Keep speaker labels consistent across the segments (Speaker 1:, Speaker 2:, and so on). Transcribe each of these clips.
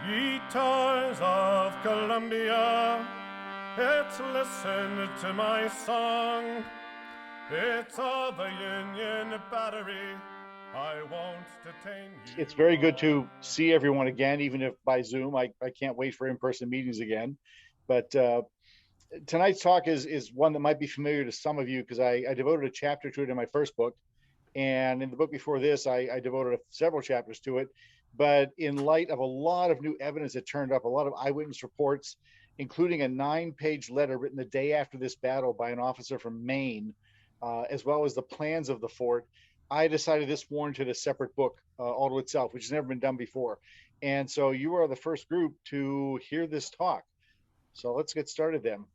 Speaker 1: Ye towers of Columbia, it's listen to my song. It's of a Union battery, I won't detain you
Speaker 2: It's very good
Speaker 1: long.
Speaker 2: to see everyone again, even if by Zoom. I can't wait for in-person meetings again. But tonight's talk is one that might be familiar to some of you because I devoted a chapter to it in my first book. And in the book before this, I devoted several chapters to it. But in light of a lot of new evidence that turned up, a lot of eyewitness reports, including a 9-page letter written the day after this battle by an officer from Maine, as well as the plans of the fort, I decided this warranted a separate book all to itself, which has never been done before. And so you are the first group to hear this talk. So let's get started then.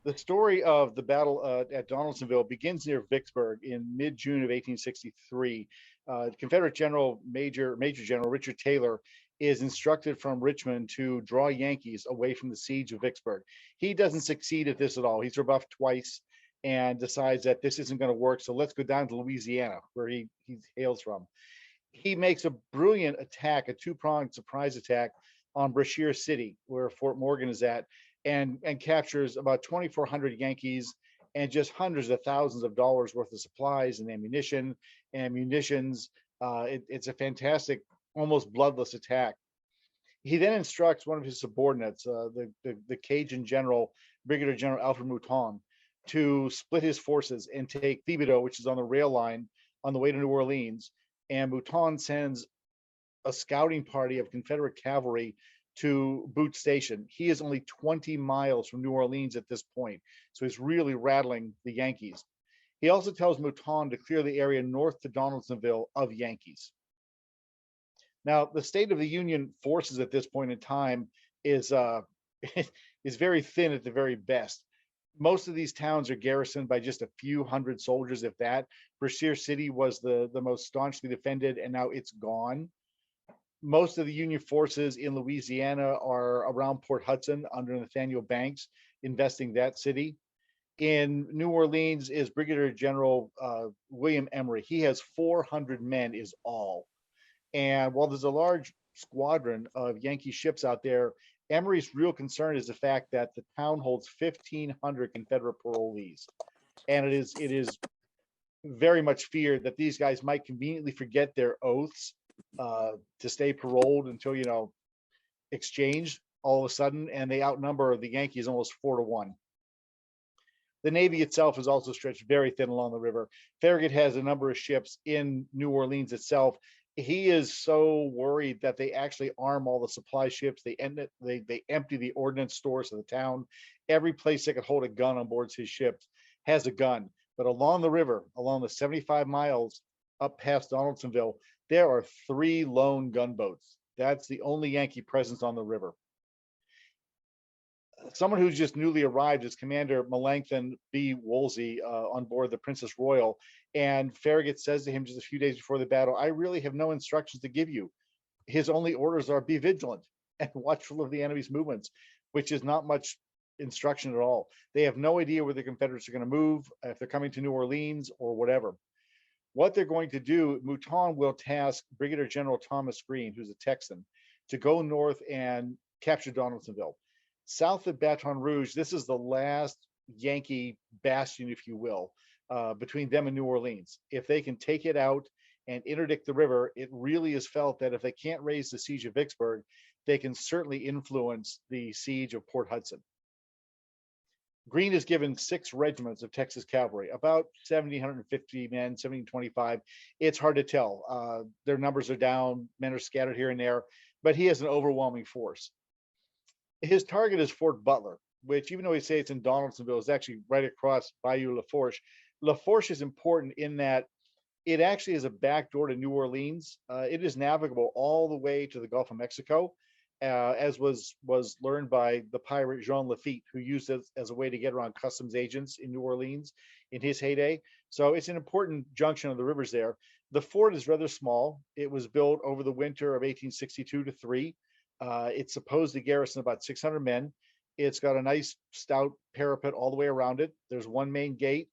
Speaker 2: The story of the battle at Donaldsonville begins near Vicksburg in mid-June of 1863. Confederate Major General Richard Taylor is instructed from Richmond to draw Yankees away from the siege of Vicksburg. He doesn't succeed at this at all. He's rebuffed twice and decides that this isn't going to work. So let's go down to Louisiana, where he hails from. He makes a brilliant attack, a two-pronged surprise attack on Brashear City, where Fort Morgan is at, and captures about 2,400 Yankees and just hundreds of thousands of dollars worth of supplies and ammunition and munitions. It's a fantastic, almost bloodless attack. He then instructs one of his subordinates, the Cajun general, Brigadier General Alfred Mouton, to split his forces and take Thibodaux, which is on the rail line on the way to New Orleans. And Mouton sends a scouting party of Confederate cavalry to Boot Station. He is only 20 miles from New Orleans at this point, so he's really rattling the Yankees. He also tells Mouton to clear the area north to Donaldsonville of Yankees. Now, the state of the Union forces at this point in time is is very thin at the very best. Most of these towns are garrisoned by just a few hundred soldiers, if that. Brashear City was the most staunchly defended, and now it's gone. Most of the Union forces in Louisiana are around Port Hudson under Nathaniel Banks, investing that city. In New Orleans is Brigadier General William Emery. He has 400 men is all. And while there's a large squadron of Yankee ships out there, Emery's real concern is the fact that the town holds 1,500 Confederate parolees. And it is very much feared that these guys might conveniently forget their oaths to stay paroled until exchanged all of a sudden, and they outnumber the Yankees almost 4-1. The Navy itself is also stretched very thin along the river. Farragut has a number of ships in New Orleans itself. He is so worried that they actually arm all the supply ships. They empty the ordnance stores of the town. Every place that could hold a gun on board his ships has a gun. But along the river, along the 75 miles up past Donaldsonville, there are 3 lone gunboats. That's the only Yankee presence on the river. Someone who's just newly arrived is Commander Melancthon B. Woolsey on board the Princess Royal. And Farragut says to him just a few days before the battle, I really have no instructions to give you. His only orders are be vigilant and watchful of the enemy's movements, which is not much instruction at all. They have no idea where the Confederates are going to move, if they're coming to New Orleans or whatever. What they're going to do, Mouton will task Brigadier General Thomas Green, who's a Texan, to go north and capture Donaldsonville. South of Baton Rouge, this is the last Yankee bastion, if you will, between them and New Orleans. If they can take it out and interdict the river, it really is felt that if they can't raise the siege of Vicksburg, they can certainly influence the siege of Port Hudson. Green is given 6 regiments of Texas cavalry, about 1,750 men, 1,725. It's hard to tell. Their numbers are down, men are scattered here and there, but he has an overwhelming force. His target is Fort Butler, which, even though he says it's in Donaldsonville, is actually right across Bayou La Fourche. La Fourche is important in that it actually is a backdoor to New Orleans. It is navigable all the way to the Gulf of Mexico, as was learned by the pirate Jean Lafitte, who used it as a way to get around customs agents in New Orleans in his heyday. So it's an important junction of the rivers there. The fort is rather small. It was built over the winter of 1862 to 3. It's supposed to garrison about 600 men. It's got a nice stout parapet all the way around it. There's one main gate.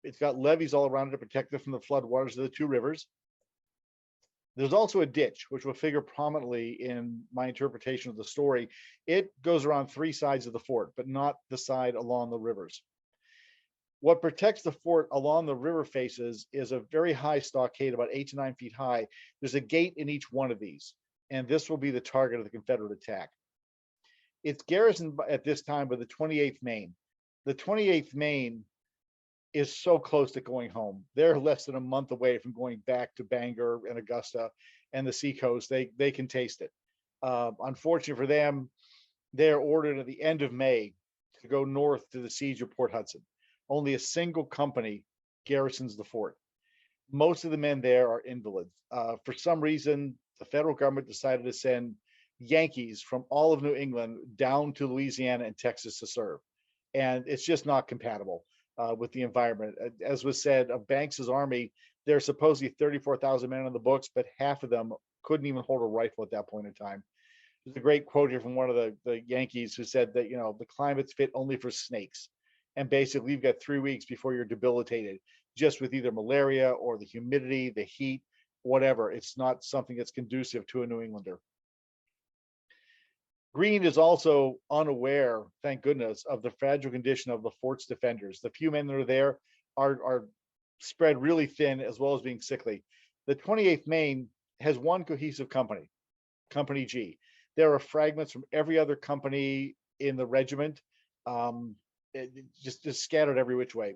Speaker 2: It's got levees all around it to protect it from the flood waters of the 2 rivers. There's also a ditch, which will figure prominently in my interpretation of the story. It goes around three sides of the fort, but not the side along the rivers. What protects the fort along the river faces is a very high stockade, about 8 to 9 feet high. There's a gate in each one of these, and this will be the target of the Confederate attack. It's garrisoned at this time by the 28th Maine. The 28th Maine is so close to going home. They're less than a month away from going back to Bangor and Augusta and the seacoast. They can taste it. Unfortunately for them, they're ordered at the end of May to go north to the siege of Port Hudson. Only a single company garrisons the fort. Most of the men there are invalids. For some reason, the federal government decided to send Yankees from all of New England down to Louisiana and Texas to serve. And it's just not compatible with the environment. As was said, of Banks's army, there's supposedly 34,000 men on the books, but half of them couldn't even hold a rifle at that point in time. There's a great quote here from one of the Yankees who said that, the climate's fit only for snakes. And basically, you've got 3 weeks before you're debilitated, just with either malaria or the humidity, the heat, whatever. It's not something that's conducive to a New Englander. Greene is also unaware, thank goodness, of the fragile condition of the fort's defenders. The few men that are there are spread really thin, as well as being sickly. The 28th Maine has one cohesive company, Company G. There are fragments from every other company in the regiment, just scattered every which way.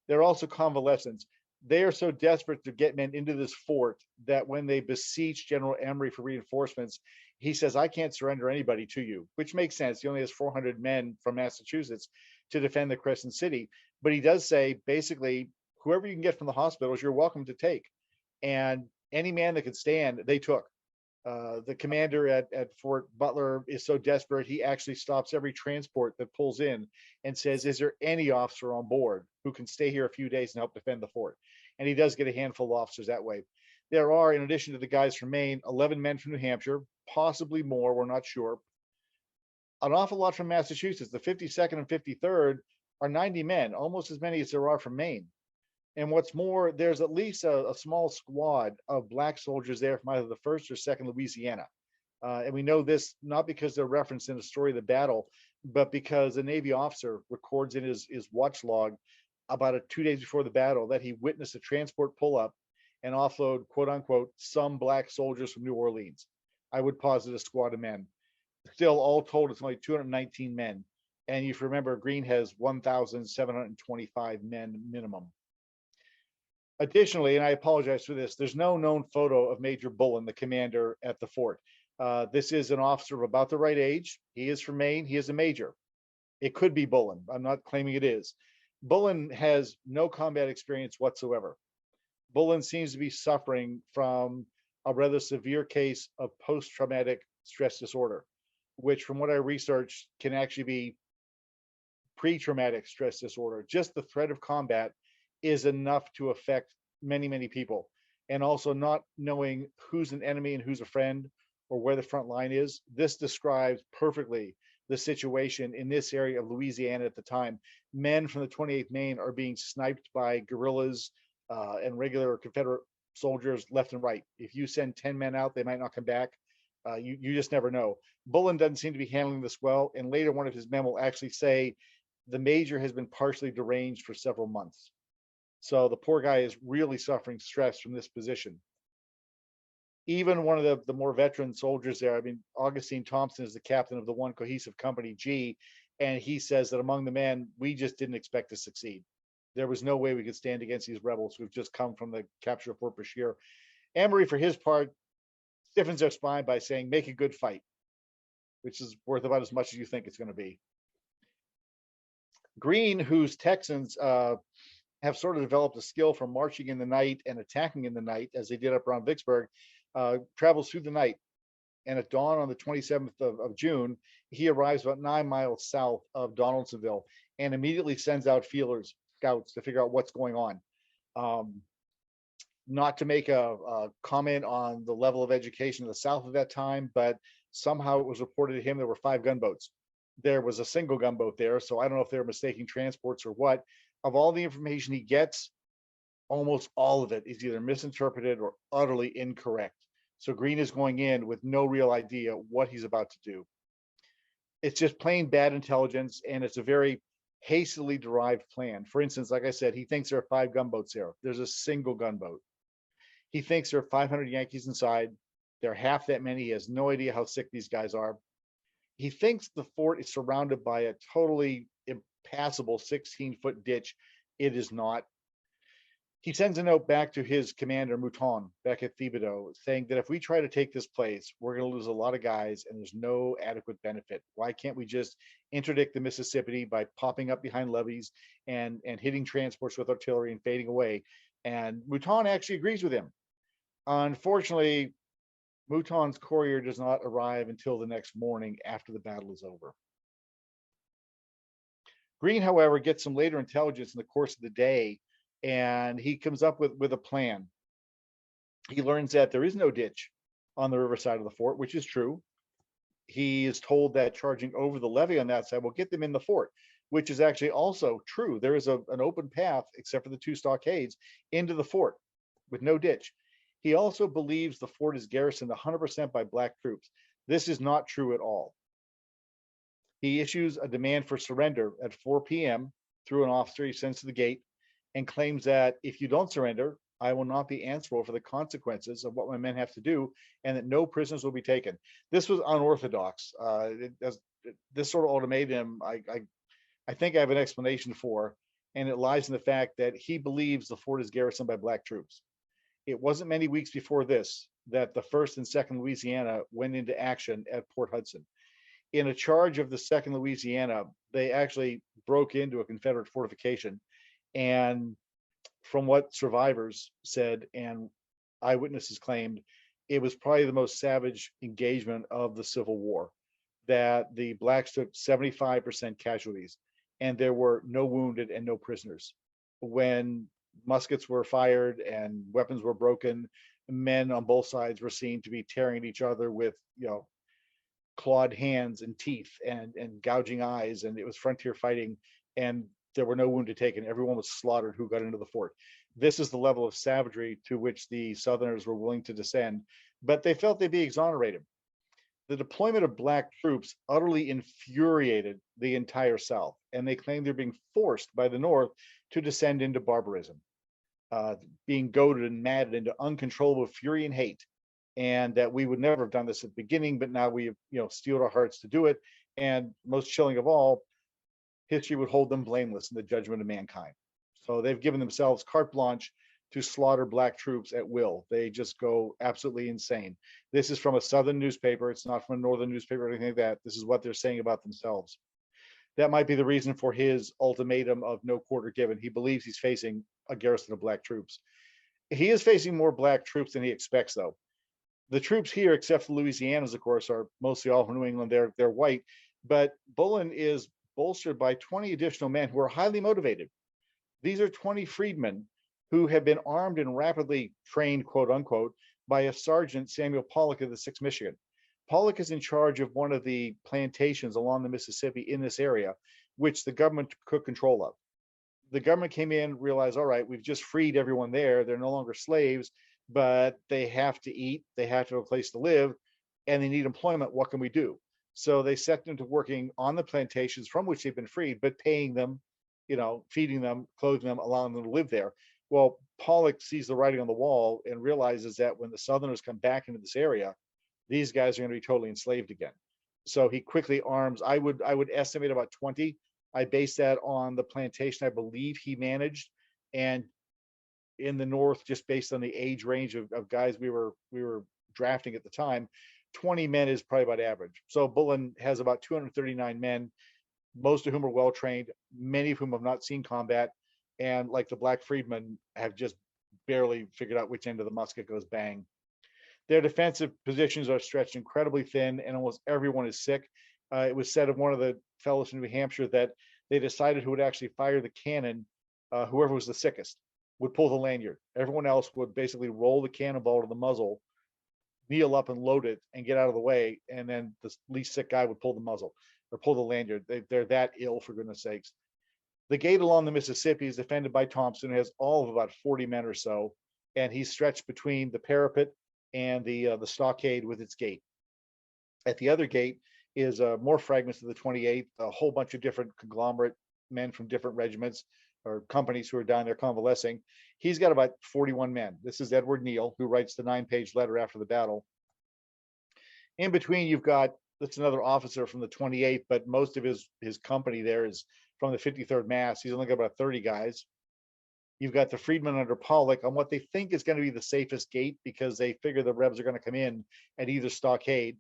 Speaker 2: They're also convalescents. They are so desperate to get men into this fort that when they beseech General Emory for reinforcements, he says, I can't surrender anybody to you, which makes sense. He only has 400 men from Massachusetts to defend the Crescent City. But he does say, basically, whoever you can get from the hospitals, you're welcome to take. And any man that could stand, they took. The commander at Fort Butler is so desperate, he actually stops every transport that pulls in and says, is there any officer on board who can stay here a few days and help defend the fort? And he does get a handful of officers that way. There are, in addition to the guys from Maine, 11 men from New Hampshire, possibly more, we're not sure. An awful lot from Massachusetts. The 52nd and 53rd are 90 men, almost as many as there are from Maine. And what's more, there's at least a small squad of black soldiers there from either the 1st or 2nd Louisiana. And we know this not because they're referenced in the story of the battle, but because a Navy officer records in his watch log about 2 days before the battle that he witnessed a transport pull up and offload, quote unquote, some black soldiers from New Orleans. I would posit a squad of men. Still, all told, it's only 219 men. And if you remember, Greene has 1,725 men minimum. Additionally, and I apologize for this, there's no known photo of Major Bullen, the commander at the fort. This is an officer of about the right age. He is from Maine. He is a major. It could be Bullen. I'm not claiming it is. Bullen has no combat experience whatsoever. Bullen seems to be suffering from a rather severe case of post-traumatic stress disorder, which from what I researched can actually be pre-traumatic stress disorder. Just the threat of combat is enough to affect many, many people. And also not knowing who's an enemy and who's a friend or where the front line is. This describes perfectly the situation in this area of Louisiana at the time. Men from the 28th Maine are being sniped by guerrillas and regular Confederate soldiers left and right. If you send 10 men out, they might not come back. You just never know. Bullen doesn't seem to be handling this well. And later, one of his men will actually say the major has been partially deranged for several months. So the poor guy is really suffering stress from this position. Even one of the more veteran soldiers there, I mean, Augustine Thompson is the captain of the one cohesive Company G, and he says that among the men, we just didn't expect to succeed. There was no way we could stand against these rebels who've just come from the capture of Fort Brashear. Emory, for his part, stiffens their spine by saying, make a good fight, which is worth about as much as you think it's going to be. Greene, whose Texans have sort of developed a skill for marching in the night and attacking in the night, as they did up around Vicksburg, travels through the night. And at dawn on the 27th of June, he arrives about 9 miles south of Donaldsonville and immediately sends out feelers, scouts, to figure out what's going on. Not to make a comment on the level of education in the South at that time, but somehow it was reported to him there were 5 gunboats. There was a single gunboat there, so I don't know if they're mistaking transports or what. Of all the information he gets, almost all of it is either misinterpreted or utterly incorrect. So Greene is going in with no real idea what he's about to do. It's just plain bad intelligence, and it's a very hastily derived plan. For instance, like I said, he thinks there are 5 gunboats there. There's a single gunboat. He thinks there are 500 Yankees inside. There are half that many. He has no idea how sick these guys are. He thinks the fort is surrounded by a totally impassable 16-foot ditch. It is not. He sends a note back to his commander, Mouton, back at Thibodeau, saying that if we try to take this place, we're going to lose a lot of guys and there's no adequate benefit. Why can't we just interdict the Mississippi by popping up behind levees and hitting transports with artillery and fading away? And Mouton actually agrees with him. Unfortunately, Mouton's courier does not arrive until the next morning after the battle is over. Greene, however, gets some later intelligence in the course of the day, and he comes up with a plan. He learns that there is no ditch on the riverside of the fort, which is true. He is told that charging over the levee on that side will get them in the fort, which is actually also true. There is an open path, except for the 2 stockades, into the fort with no ditch. He also believes the fort is garrisoned 100% by black troops. This is not true at all. He issues a demand for surrender at 4 p.m. through an officer he sends to the gate, and claims that if you don't surrender, I will not be answerable for the consequences of what my men have to do, and that no prisoners will be taken. This was unorthodox. This sort of ultimatum, I think I have an explanation for, and it lies in the fact that he believes the fort is garrisoned by black troops. It wasn't many weeks before this that the 1st and 2nd Louisiana went into action at Port Hudson. In a charge of the 2nd Louisiana, they actually broke into a Confederate fortification. And from what survivors said and eyewitnesses claimed, it was probably the most savage engagement of the Civil War, that the blacks took 75% casualties and there were no wounded and no prisoners. When muskets were fired and weapons were broken, men on both sides were seen to be tearing at each other with, clawed hands and teeth and gouging eyes, and it was frontier fighting, and there were no wounded taken. Everyone was slaughtered who got into the fort. This is the level of savagery to which the Southerners were willing to descend, but they felt they'd be exonerated. The deployment of black troops utterly infuriated the entire South, and they claimed they're being forced by the North to descend into barbarism, being goaded and maddened into uncontrollable fury and hate, and that we would never have done this at the beginning, but now we have, steeled our hearts to do it. And most chilling of all, history would hold them blameless in the judgment of mankind. So they've given themselves carte blanche to slaughter black troops at will. They just go absolutely insane. This is from a Southern newspaper. It's not from a Northern newspaper or anything like that. This is what they're saying about themselves. That might be the reason for his ultimatum of no quarter given. He believes he's facing a garrison of black troops. He is facing more black troops than he expects, though. The troops here, except for Louisiana's, of course, are mostly all from New England. They're white, but Bullen is bolstered by 20 additional men who are highly motivated. These are 20 freedmen who have been armed and rapidly trained, quote unquote, by a Sergeant Samuel Pollock of the 6th Michigan. Pollock is in charge of one of the plantations along the Mississippi in this area, which the government took control of. The government came in, realized, all right, we've just freed everyone there. They're no longer slaves, but they have to eat, they have to have a place to live, and they need employment. What can we do? So they set them to working on the plantations from which they've been freed, but paying them, feeding them, clothing them, allowing them to live there. Well, Pollock sees the writing on the wall and realizes that when the Southerners come back into this area, these guys are going to be totally enslaved again. So he quickly arms, I would estimate about 20. I base that on the plantation I believe he managed, and in the North, just based on the age range of guys we were drafting at the time, 20 men is probably about average. So Bullen has about 239 men, most of whom are well trained, many of whom have not seen combat, and like the black freedmen, have just barely figured out which end of the musket goes bang. Their defensive positions are stretched incredibly thin, and almost everyone is sick. It was said of one of the fellows from New Hampshire that they decided who would actually fire the cannon, whoever was the sickest would pull the lanyard. Everyone else would basically roll the cannonball to the muzzle, kneel up and load it and get out of the way, and then the least sick guy would pull the muzzle or pull the lanyard. They're that ill, for goodness sakes. The gate along the Mississippi is defended by Thompson, who has all of about 40 men or so, and he's stretched between the parapet and the stockade with its gate. At the other gate is more fragments of the 28th, a whole bunch of different conglomerate men from different regiments or companies who are down there convalescing. He's got about 41 men. This is Edward Neal, who writes the 9-page letter after the battle. In between, you've got, that's another officer from the 28th, but most of his company there is from the 53rd Mass. He's only got about 30 guys. You've got the freedmen under Pollock on what they think is going to be the safest gate because they figure the Rebs are going to come in at either stockade.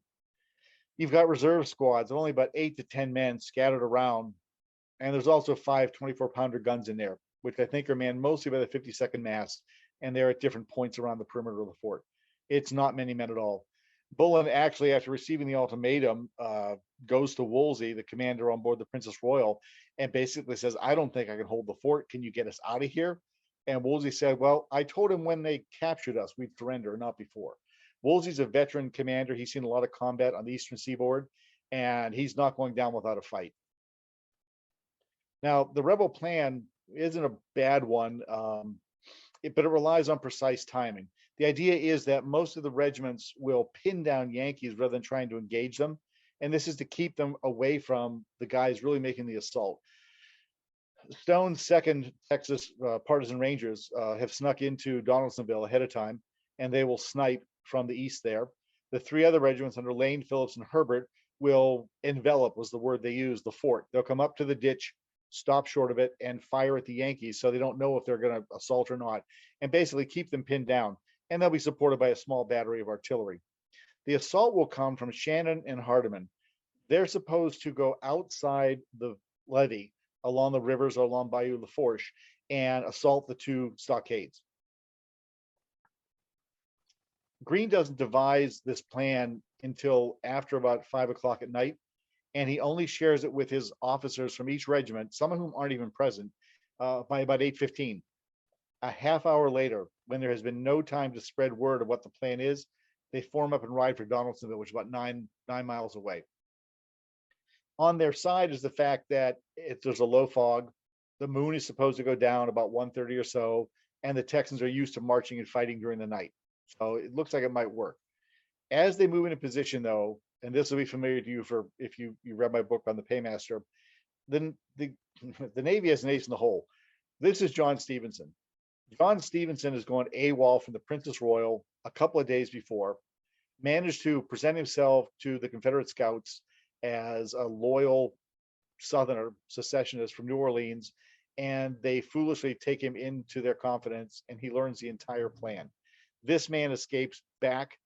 Speaker 2: You've got reserve squads of only about 8 to 10 men scattered around. And there's also 5 24-pounder guns in there, which I think are manned mostly by the 52nd Mass. And they're at different points around the perimeter of the fort. It's not many men at all. Bullen actually, after receiving the ultimatum, goes to Wolsey, the commander on board the Princess Royal, and basically says, I don't think I can hold the fort. Can you get us out of here? And Wolsey said, well, I told him when they captured us, we'd surrender, not before. Wolsey's a veteran commander. He's seen a lot of combat on the Eastern Seaboard, and he's not going down without a fight. Now, the rebel plan isn't a bad one, but it relies on precise timing. The idea is that most of the regiments will pin down Yankees rather than trying to engage them. And this is to keep them away from the guys really making the assault. Stone's 2nd Texas Partisan Rangers have snuck into Donaldsonville ahead of time, and they will snipe from the east there. The 3 other regiments under Lane, Phillips, and Herbert will envelop, was the word they used, the fort. They'll come up to the ditch, stop short of it, and fire at the Yankees so they don't know if they're going to assault or not, and basically keep them pinned down. And they'll be supported by a small battery of artillery. The assault will come from Shannon and Hardeman. They're supposed to go outside the levee along the rivers or along Bayou Lafourche and assault the 2 stockades. Greene doesn't devise this plan until after about 5 o'clock at night, and he only shares it with his officers from each regiment, some of whom aren't even present, by about 8:15. A half hour later, when there has been no time to spread word of what the plan is, they form up and ride for Donaldsonville, which is about nine miles away. On their side is the fact that there's a low fog. The moon is supposed to go down about 1:30 or so, and the Texans are used to marching and fighting during the night. So it looks like it might work. As they move into position, though, and this will be familiar to you for if you read my book on the Paymaster, then the Navy has an ace in the hole. This is John Stevenson. John Stevenson is going AWOL from the Princess Royal a couple of days before, managed to present himself to the Confederate scouts as a loyal Southerner secessionist from New Orleans, and they foolishly take him into their confidence, and he learns the entire plan. This man escapes back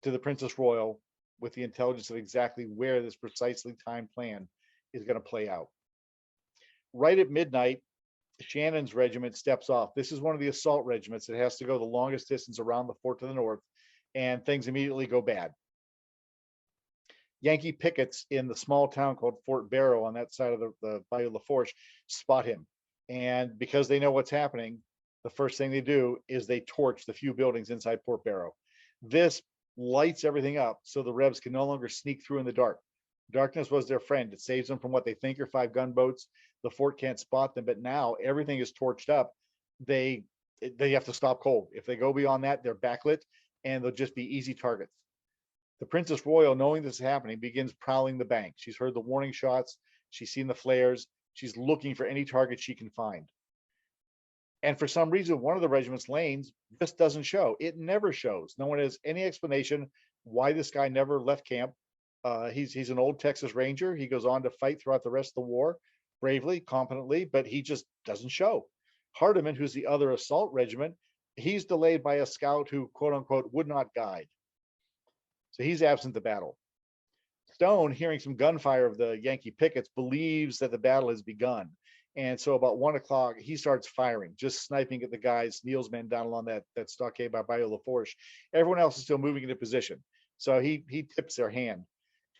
Speaker 2: to the Princess Royal with the intelligence of exactly where this precisely timed plan is going to play out. Right at midnight, Shannon's regiment steps off. This is one of the assault regiments that has to go the longest distance around the fort to the north, and things immediately go bad. Yankee pickets in the small town called Fort Barrow on that side of the Bayou Lafourche spot him. And because they know what's happening, the first thing they do is they torch the few buildings inside Fort Barrow. This lights everything up so the Rebs can no longer sneak through in the dark. Darkness was their friend. It saves them from what they think are 5 gunboats. The fort can't spot them, but now everything is torched up. They have to stop cold. If they go beyond that, they're backlit and they'll just be easy targets. The Princess Royal, knowing this is happening, begins prowling the bank. She's heard the warning shots. She's seen the flares. She's looking for any target she can find. And for some reason, one of the regiment's lanes just doesn't show. It never shows. No one has any explanation why this guy never left camp. He's an old Texas Ranger. He goes on to fight throughout the rest of the war, bravely, competently, but he just doesn't show. Hardeman, who's the other assault regiment, he's delayed by a scout who, quote unquote, would not guide. So he's absent the battle. Stone, hearing some gunfire of the Yankee pickets, believes that the battle has begun. And so about 1 o'clock, he starts firing, just sniping at the guys, Neal's men down along that stockade by Bayou Lafourche. Everyone else is still moving into position. So he tips their hand.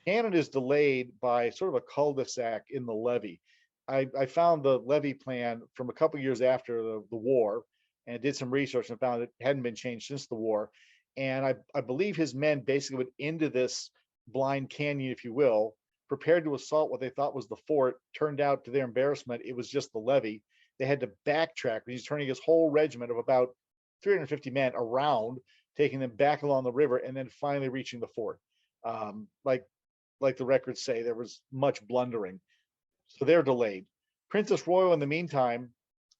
Speaker 2: Shannon is delayed by sort of a cul-de-sac in the levee. I found the levee plan from a couple years after the war and did some research and found it hadn't been changed since the war. And I believe his men basically went into this blind canyon, if you will, prepared to assault what they thought was the fort. Turned out, to their embarrassment, it was just the levee. They had to backtrack. He's turning his whole regiment of about 350 men around taking them back along the river, and then finally reaching the fort. Like the records say, there was much blundering, so they're delayed. Princess Royal, in the meantime,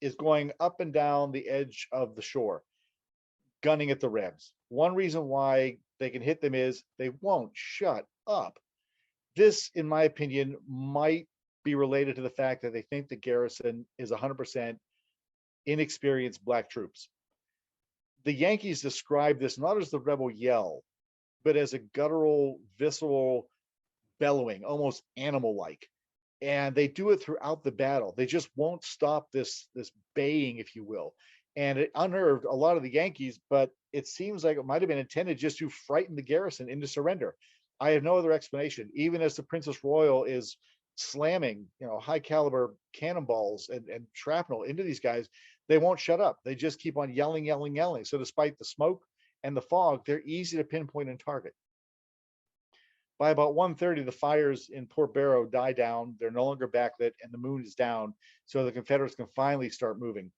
Speaker 2: is going up and down the edge of the shore, gunning at the Rebs. One reason why they can hit them is they won't shut up. This, in my opinion, might be related to the fact that they think the garrison is 100% inexperienced black troops. The Yankees describe this not as the rebel yell, but as a guttural, visceral bellowing, almost animal-like. And they do it throughout the battle. They just won't stop this baying, if you will. And it unnerved a lot of the Yankees, but it seems like it might have been intended just to frighten the garrison into surrender. I have no other explanation. Even as the Princess Royal is slamming, high caliber cannonballs and shrapnel into these guys, they won't shut up. They just keep on yelling, yelling, yelling. So despite the smoke and the fog, they're easy to pinpoint and target. By about 1:30, the fires in Port Barrow die down. They're no longer backlit, and the moon is down, so the Confederates can finally start moving.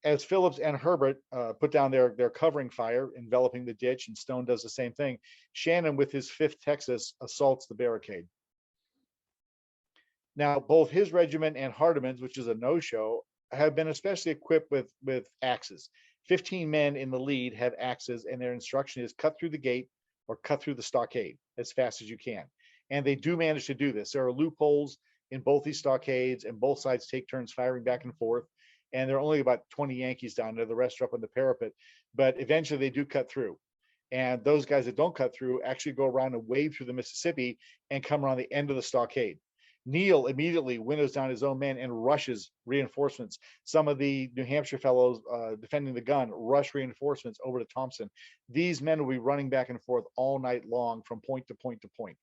Speaker 2: As Phillips and Herbert put down their covering fire, enveloping the ditch, and Stone does the same thing, Shannon, with his 5th Texas, assaults the barricade. Now, both his regiment and Hardeman's, which is a no-show, have been especially equipped with axes. 15 men in the lead have axes, and their instruction is cut through the gate or cut through the stockade as fast as you can. And they do manage to do this. There are loopholes in both these stockades, and both sides take turns firing back and forth. And there are only about 20 Yankees down there. The rest are up on the parapet. But eventually they do cut through. And those guys that don't cut through actually go around and wade through the Mississippi and come around the end of the stockade. Neal immediately winnows down his own men and rushes reinforcements. Some of the New Hampshire fellows defending the gun rush reinforcements over to Thompson. These men will be running back and forth all night long from point to point to point.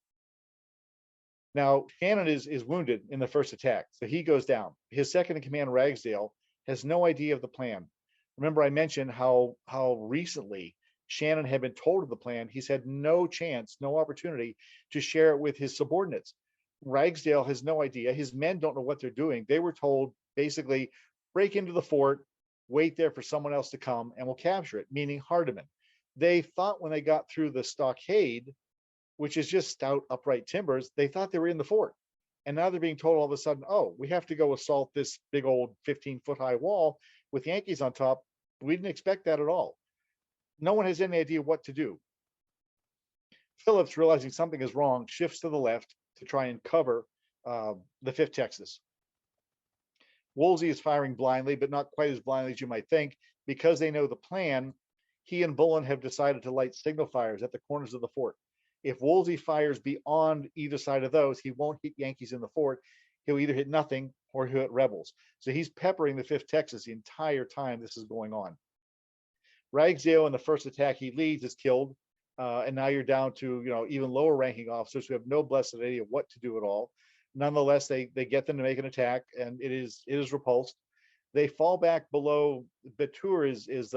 Speaker 2: Now, Shannon is wounded in the first attack, so he goes down. His second in command, Ragsdale, has no idea of the plan. Remember, I mentioned how recently Shannon had been told of the plan. He's had no chance, no opportunity to share it with his subordinates. Ragsdale has no idea. His men don't know what they're doing. They were told, basically, break into the fort, wait there for someone else to come, and we'll capture it, meaning Hardeman. They thought when they got through the stockade, which is just stout, upright timbers, they thought they were in the fort. And now they're being told all of a sudden, oh, we have to go assault this big old 15-foot high wall with Yankees on top. We didn't expect that at all. No one has any idea what to do. Phillips, realizing something is wrong, shifts to the left to try and cover the 5th Texas. Woolsey is firing blindly, but not quite as blindly as you might think. Because they know the plan, he and Bullen have decided to light signal fires at the corners of the fort. If Woolsey fires beyond either side of those, he won't hit Yankees in the fort. He'll either hit nothing or he'll hit rebels. So he's peppering the 5th Texas the entire time this is going on. Ragsdale, in the first attack he leads, is killed. And now you're down to even lower ranking officers who have no blessed idea what to do at all. Nonetheless, they get them to make an attack, and it is repulsed. They fall back below. Batour is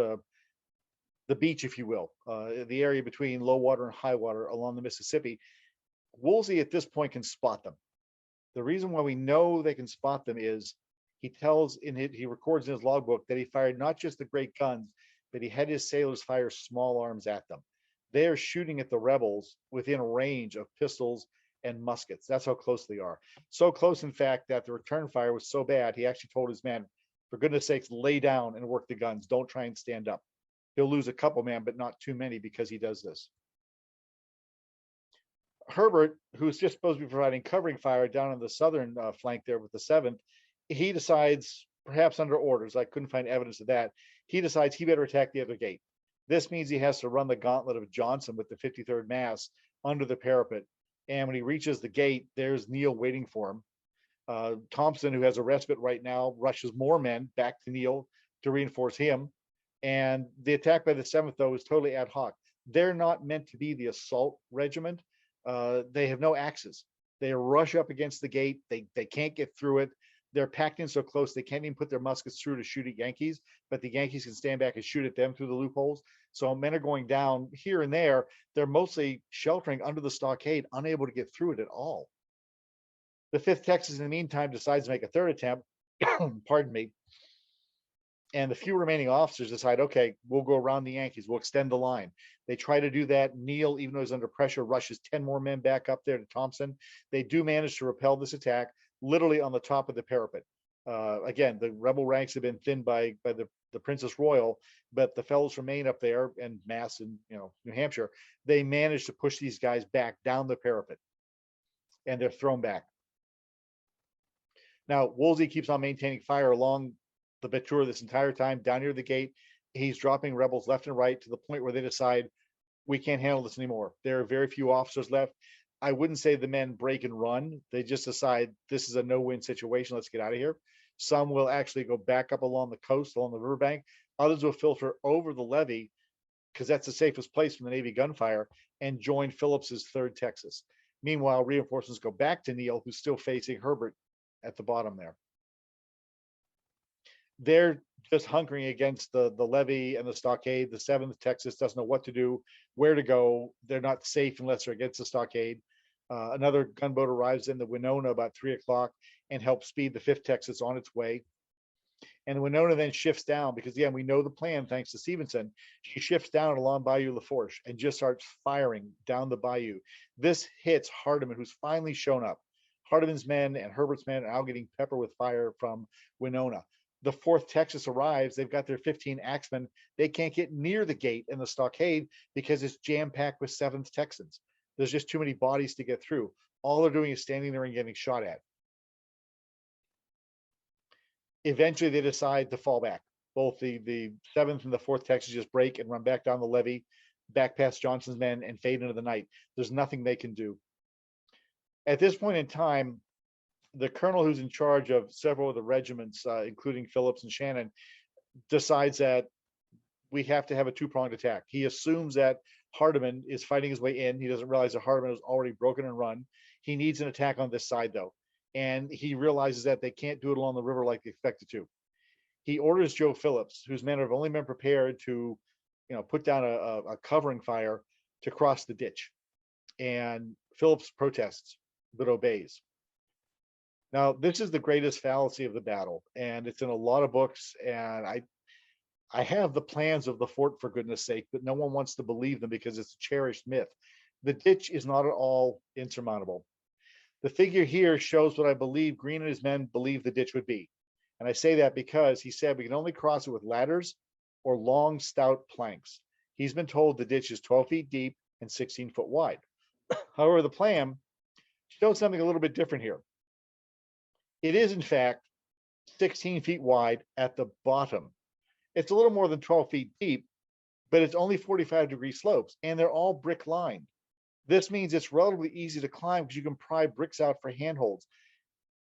Speaker 2: the beach, if you will, the area between low water and high water along the Mississippi. Woolsey at this point can spot them. The reason why we know they can spot them is he records in his logbook that he fired not just the great guns, but he had his sailors fire small arms at them. They are shooting at the rebels within range of pistols and muskets. That's how close they are. So close, in fact, that the return fire was so bad, he actually told his men, for goodness sakes, lay down and work the guns. Don't try and stand up. He'll lose a couple men, but not too many because he does this. Herbert, who's just supposed to be providing covering fire down on the southern flank there with the 7th, he decides, perhaps under orders, I couldn't find evidence of that, he decides he better attack the other gate. This means he has to run the gauntlet of Johnson with the 53rd Mass under the parapet. And when he reaches the gate, there's Neal waiting for him. Thompson, who has a respite right now, rushes more men back to Neal to reinforce him. And the attack by the 7th, though, is totally ad hoc. They're not meant to be the assault regiment. They have no axes. They rush up against the gate. They can't get through it. They're packed in so close they can't even put their muskets through to shoot at Yankees, but the Yankees can stand back and shoot at them through the loopholes. So men are going down here and there. They're mostly sheltering under the stockade, unable to get through it at all. The 5th Texas, in the meantime, decides to make a third attempt, pardon me, And the few remaining officers decide, okay, we'll go around the Yankees. We'll extend the line. They try to do that. Neal, even though he's under pressure, rushes 10 more men back up there to Thompson. They do manage to repel this attack, literally on the top of the parapet. Again, the rebel ranks have been thinned by the Princess Royal, but the fellows remain up there, and Mass and New Hampshire. They manage to push these guys back down the parapet, and they're thrown back. Now, Woolsey keeps on maintaining fire along the Betur this entire time, down near the gate. He's dropping rebels left and right to the point where they decide, we can't handle this anymore. There are very few officers left. I wouldn't say the men break and run. They just decide, this is a no-win situation. Let's get out of here. Some will actually go back up along the coast, along the riverbank. Others will filter over the levee, because that's the safest place from the Navy gunfire, and join Phillips's 3rd Texas. Meanwhile, reinforcements go back to Neal, who's still facing Herbert at the bottom there. They're just hunkering against the levee and the stockade. The 7th Texas doesn't know what to do, where to go. They're not safe unless they're against the stockade. Another gunboat arrives in the Winona about 3 o'clock and helps speed the 5th Texas on its way. And the Winona then shifts down, because again, we know the plan thanks to Stevenson. She shifts down along Bayou Lafourche and just starts firing down the bayou. This hits Hardeman, who's finally shown up. Hardeman's men and Herbert's men are now getting peppered with fire from Winona. The 4th Texas arrives. They've got their 15 axemen. They can't get near the gate and the stockade because it's jam-packed with 7th Texans. There's just too many bodies to get through. All they're doing is standing there and getting shot at. Eventually, they decide to fall back. Both the 7th and the 4th Texas just break and run back down the levee, back past Johnson's men, and fade into the night. There's nothing they can do. At this point in time, the colonel who's in charge of several of the regiments, including Phillips and Shannon, decides that we have to have a 2-pronged attack. He assumes that Hardeman is fighting his way in. He doesn't realize that Hardeman is already broken and run. He needs an attack on this side, though. And he realizes that they can't do it along the river like they expected to. He orders Joe Phillips, whose men have only been prepared to, put down a covering fire, to cross the ditch. And Phillips protests, but obeys. Now, this is the greatest fallacy of the battle, and it's in a lot of books, and I have the plans of the fort, for goodness sake, but no one wants to believe them because it's a cherished myth. The ditch is not at all insurmountable. The figure here shows what I believe Greene and his men believed the ditch would be. And I say that because he said we can only cross it with ladders or long, stout planks. He's been told the ditch is 12 feet deep and 16 foot wide. However, the plan shows something a little bit different here. It is, in fact, 16 feet wide at the bottom. It's a little more than 12 feet deep, but it's only 45-degree slopes, and they're all brick lined. This means it's relatively easy to climb because you can pry bricks out for handholds.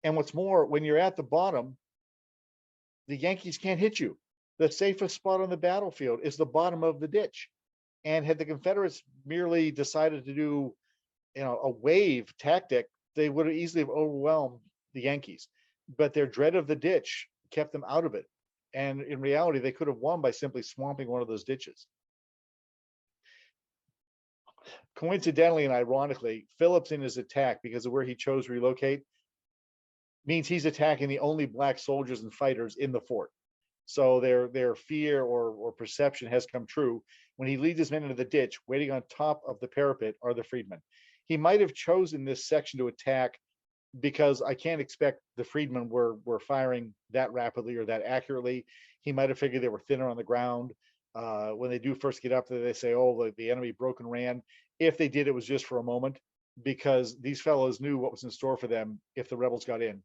Speaker 2: And what's more, when you're at the bottom, the Yankees can't hit you. The safest spot on the battlefield is the bottom of the ditch. And had the Confederates merely decided to do, a wave tactic, they would have easily overwhelmed the Yankees. But their dread of the ditch kept them out of it. And in reality, they could have won by simply swamping one of those ditches. Coincidentally and ironically, Phillips in his attack, because of where he chose to relocate, means he's attacking the only black soldiers and fighters in the fort. So their fear or perception has come true. When he leads his men into the ditch, waiting on top of the parapet are the freedmen. He might have chosen this section to attack because I can't expect the freedmen were firing that rapidly or that accurately. He might have figured they were thinner on the ground. When they do first get up there, they say, oh, the enemy broke and ran. If they did, it was just for a moment, because these fellows knew what was in store for them if the rebels got in.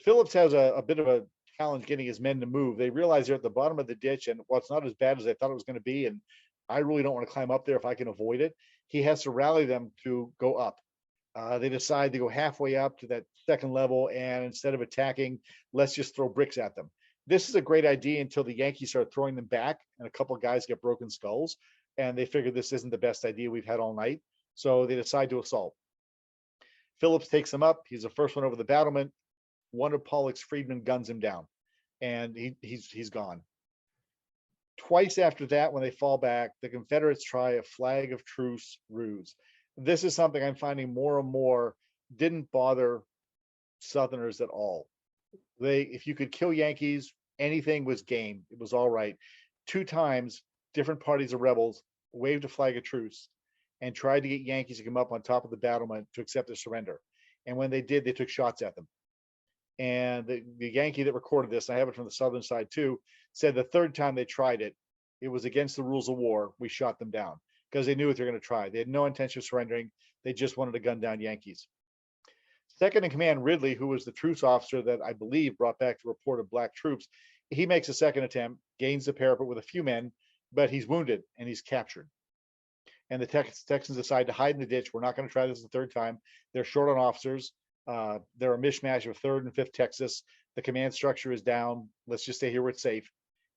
Speaker 2: Phillips has a bit of a challenge getting his men to move. They realize they're at the bottom of the ditch, and well, it's not as bad as they thought it was going to be, and I really don't want to climb up there if I can avoid it. He has to rally them to go up. They decide to go halfway up to that second level, and instead of attacking, let's just throw bricks at them. This is a great idea until the Yankees start throwing them back, and a couple of guys get broken skulls, and they figure this isn't the best idea we've had all night, so they decide to assault. Phillips takes them up. He's the first one over the battlement. One of Pollock's freedmen guns him down, and he's gone. Twice after that, when they fall back, the Confederates try a flag of truce ruse. This is something I'm finding more and more didn't bother Southerners at all. If you could kill Yankees anything was game. It was all right. Two times, different parties of rebels waved a flag of truce and tried to get Yankees to come up on top of the battlement to accept their surrender. And when they did, they took shots at them. And the Yankee that recorded this, I have it from the southern side too, said the third time they tried it, it was against the rules of war. We shot them down because they knew what they were going to try. They had no intention of surrendering. They just wanted to gun down Yankees. Second in command, Ridley, who was the truce officer that I believe brought back the report of black troops, he makes a second attempt, gains the parapet with a few men, but he's wounded and he's captured. And the Texans decide to hide in the ditch. We're not going to try this the third time. They're short on officers. They're a mishmash of 3rd and 5th Texas. The command structure is down. Let's just stay here where it's safe.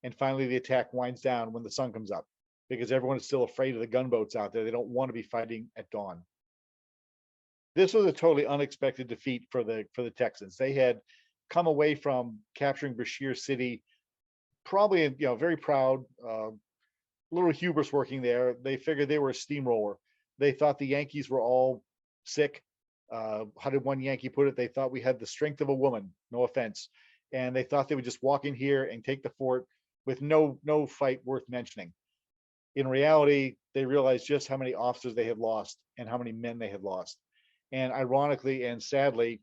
Speaker 2: And finally, the attack winds down when the sun comes up because everyone is still afraid of the gunboats out there. They don't want to be fighting at dawn. This was a totally unexpected defeat for the Texans. They had come away from capturing Bashir City, probably very proud. Little hubris working there. They figured they were a steamroller. They thought the Yankees were all sick. How did one Yankee put it? They thought we had the strength of a woman. No offense, and they thought they would just walk in here and take the fort with no fight worth mentioning. In reality, they realized just how many officers they had lost and how many men they had lost. And ironically and sadly,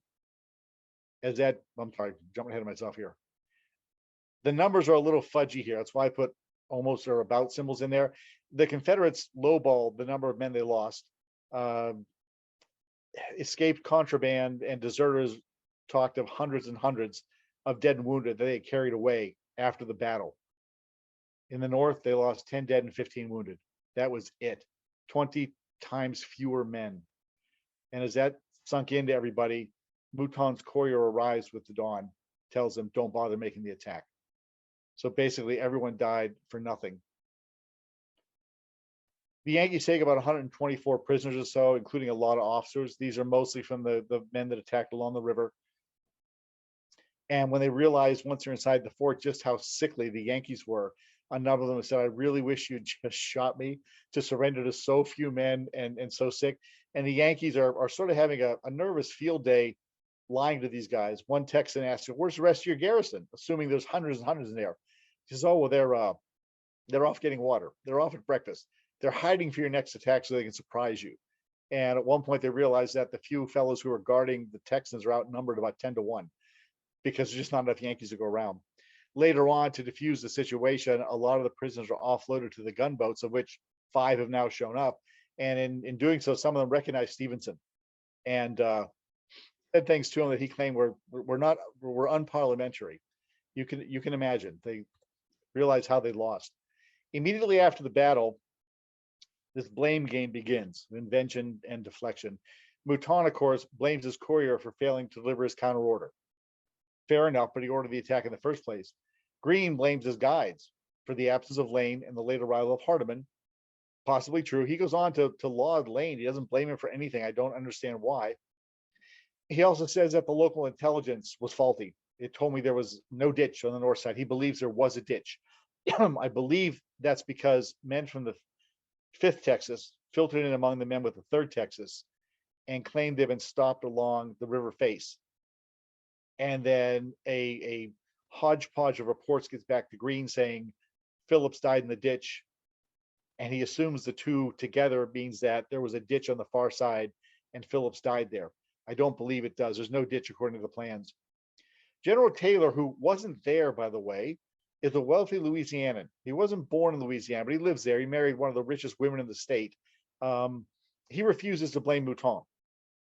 Speaker 2: I'm sorry, jumping ahead of myself here. The numbers are a little fudgy here. That's why I put almost or about symbols in there. The Confederates lowballed the number of men they lost. Escaped contraband and deserters talked of hundreds and hundreds of dead and wounded that they had carried away after the battle. In the North, they lost 10 dead and 15 wounded. That was it. 20 times fewer men. And as that sunk into everybody, Mouton's courier arrives with the dawn, tells them, don't bother making the attack. So basically, everyone died for nothing. The Yankees take about 124 prisoners or so, including a lot of officers. These are mostly from the men that attacked along the river. And when they realized once they're inside the fort just how sickly the Yankees were, a number of them said, I really wish you'd just shot me to surrender to so few men and so sick. And the Yankees are sort of having a nervous field day lying to these guys. One Texan asked, where's the rest of your garrison? Assuming there's hundreds and hundreds in there. He says, oh, well, they're off getting water. They're off at breakfast. They're hiding for your next attack so they can surprise you. And at one point they realized that the few fellows who are guarding the Texans are outnumbered about 10 to 1 because there's just not enough Yankees to go around. Later on, to defuse the situation, a lot of the prisoners are offloaded to the gunboats, of which 5 have now shown up. And in doing so, some of them recognize Stevenson and said things to him that he claimed were unparliamentary. You can imagine. They realized how they lost. Immediately after the battle, this blame game begins, invention and deflection. Mouton, of course, blames his courier for failing to deliver his counter order. Fair enough, but he ordered the attack in the first place. Greene blames his guides for the absence of Lane and the late arrival of Hardeman. Possibly true. He goes on to laud Lane. He doesn't blame him for anything. I don't understand why. He also says that the local intelligence was faulty. It told me there was no ditch on the north side. He believes there was a ditch. I believe that's because men from the 5th Texas filtered in among the men with the 3rd Texas and claimed they've been stopped along the river face. And then a hodgepodge of reports gets back to Greene saying Phillips died in the ditch. And he assumes the two together means that there was a ditch on the far side and Phillips died there. I don't believe it does. There's no ditch according to the plans. General Taylor, who wasn't there, by the way, is a wealthy Louisianan. He wasn't born in Louisiana, but he lives there. He married one of the richest women in the state. He refuses to blame Mouton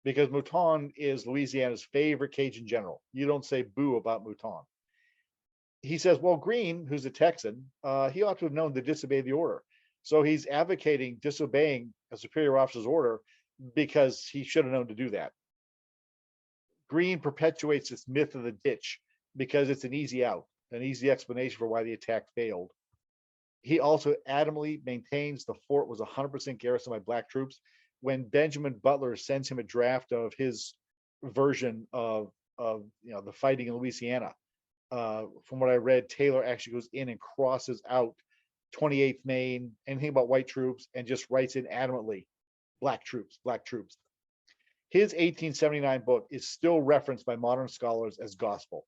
Speaker 2: because Mouton is Louisiana's favorite Cajun general. You don't say boo about Mouton. He says, well, Greene, who's a Texan, he ought to have known to disobey the order. So he's advocating disobeying a superior officer's order because he should have known to do that. Greene perpetuates this myth of the ditch because it's an easy out, an easy explanation for why the attack failed. He also adamantly maintains the fort was 100% garrisoned by black troops. When Benjamin Butler sends him a draft of his version of the fighting in Louisiana, from what I read, Taylor actually goes in and crosses out 28th Maine, anything about white troops, and just writes in adamantly, black troops, black troops. His 1879 book is still referenced by modern scholars as gospel.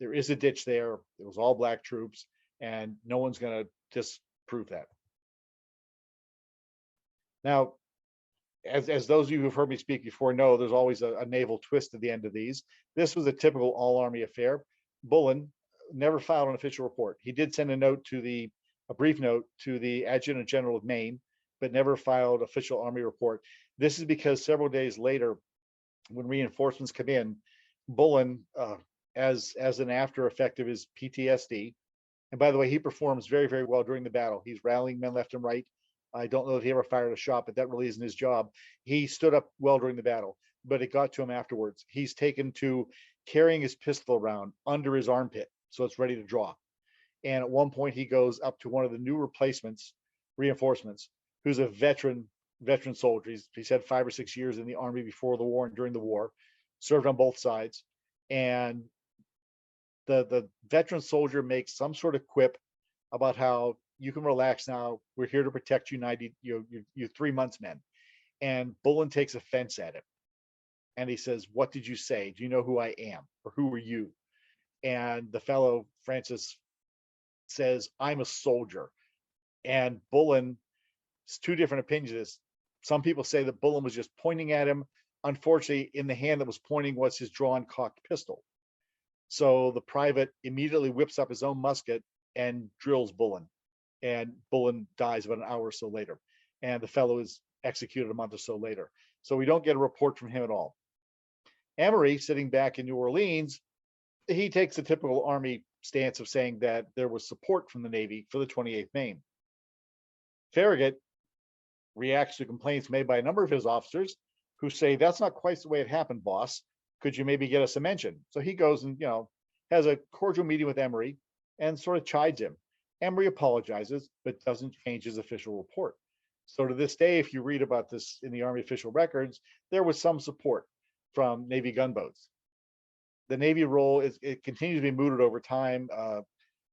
Speaker 2: There is a ditch there. It was all black troops, and no one's going to disprove that. Now, as those of you who've heard me speak before know, there's always a naval twist at the end of these. This was a typical all-army affair. Bullen never filed an official report. He did send a brief note to the Adjutant General of Maine, but never filed official Army report. This is because several days later, when reinforcements come in, Bullen, as an after effect of his PTSD, and by the way, he performs very, very well during the battle. He's rallying men left and right. I don't know if he ever fired a shot, but that really isn't his job. He stood up well during the battle, but it got to him afterwards. He's taken to carrying his pistol around under his armpit, so it's ready to draw. And at one point, he goes up to one of the new reinforcements, who's a veteran soldier. He's had 5 or 6 years in the Army before the war and during the war, served on both sides. And the veteran soldier makes some sort of quip about how you can relax now. We're here to protect you, you 3 months men. And Bullen takes offense at it. And he says, "What did you say? Do you know who I am? Or who are you?" And the fellow, Francis, says, "I'm a soldier." And Bullen, it's 2 different opinions of this. Some people say that Bullen was just pointing at him. Unfortunately, in the hand that was pointing was his drawn cocked pistol. So the private immediately whips up his own musket and drills Bullen. And Bullen dies about an hour or so later. And the fellow is executed a month or so later. So we don't get a report from him at all. Emory, sitting back in New Orleans, he takes the typical Army stance of saying that there was support from the Navy for the 28th Maine. Farragut reacts to complaints made by a number of his officers who say, "That's not quite the way it happened, boss. Could you maybe get us a mention?" So he goes and, has a cordial meeting with Emory and sort of chides him. Emory apologizes, but doesn't change his official report. So to this day, if you read about this in the Army official records, there was some support from Navy gunboats. The Navy role it continues to be mooted over time.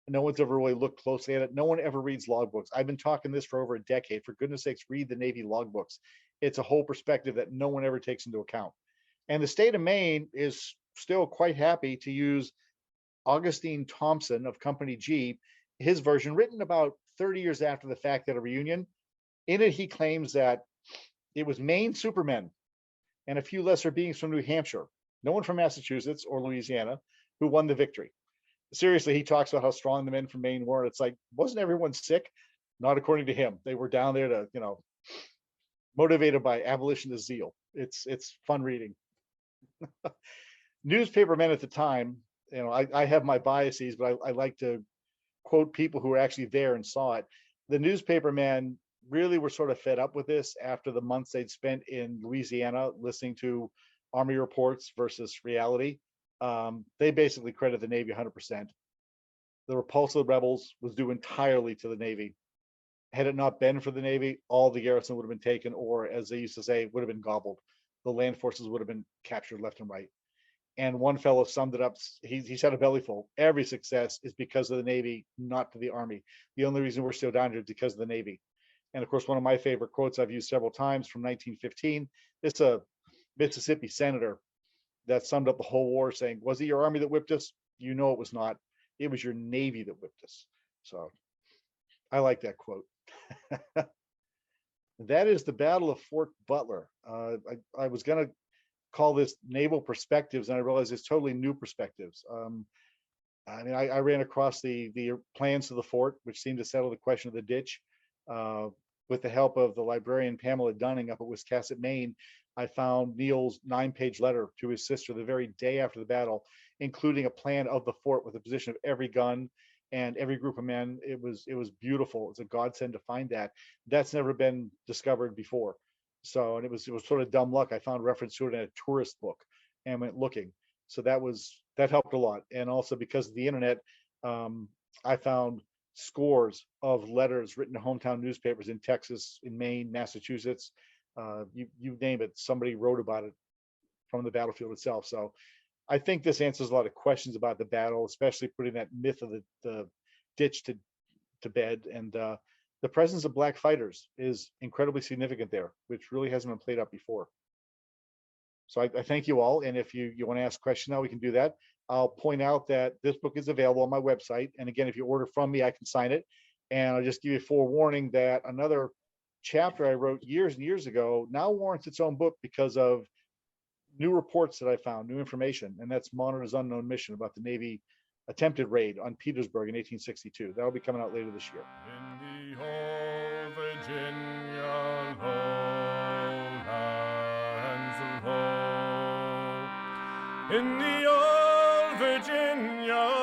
Speaker 2: No one's ever really looked closely at it. No one ever reads logbooks. I've been talking this for over a decade. For goodness sakes, read the Navy logbooks. It's a whole perspective that no one ever takes into account. And the state of Maine is still quite happy to use Augustine Thompson of Company G, his version, written about 30 years after the fact at a reunion. In it, he claims that it was Maine supermen and a few lesser beings from New Hampshire, no one from Massachusetts or Louisiana, who won the victory. Seriously, he talks about how strong the men from Maine were. It's like, wasn't everyone sick? Not according to him. They were down there to, motivated by abolitionist zeal. It's fun reading. Newspapermen at the time, I have my biases, but I like to quote people who were actually there and saw it. The newspapermen really were sort of fed up with this after the months they'd spent in Louisiana listening to Army reports versus reality. They basically credit the Navy 100%. The repulse of the rebels was due entirely to the Navy. Had it not been for the Navy, all the garrison would have been taken, or as they used to say, would have been gobbled. The land forces would have been captured left and right. And one fellow summed it up. He said a bellyful. Every success is because of the Navy, not to the Army. The only reason we're still down here is because of the Navy. And of course, one of my favorite quotes I've used several times from 1915. It's a Mississippi senator that summed up the whole war, saying, "Was it your Army that whipped us? You know it was not. It was your Navy that whipped us." So I like that quote. That is the Battle of Fort Butler. I was going to call this Naval Perspectives, and I realized it's totally new perspectives. I ran across the plans to the fort, which seemed to settle the question of the ditch. With the help of the librarian Pamela Dunning up at Wiscasset, Maine, I found Neil's 9-page letter to his sister the very day after the battle, including a plan of the fort with the position of every gun and every group of men. It was beautiful. It's a godsend to find that. That's never been discovered before. So, and it was sort of dumb luck. I found reference to it in a tourist book and went looking. So that helped a lot. And also because of the internet, I found scores of letters written to hometown newspapers in Texas, in Maine, Massachusetts. You name it, somebody wrote about it from the battlefield itself. So I think this answers a lot of questions about the battle, especially putting that myth of the ditch to bed. And the presence of black fighters is incredibly significant there, which really hasn't been played up before. So I thank you all. And if you want to ask questions now, we can do that. I'll point out that this book is available on my website. And again, if you order from me, I can sign it. And I'll just give you a forewarning that another chapter I wrote years and years ago now warrants its own book because of new reports that I found, new information. And that's Monitor's Unknown Mission, about the Navy attempted raid on Petersburg in 1862. That'll be coming out later this year.
Speaker 1: In the old Virginia lowlands low, in the old Virginia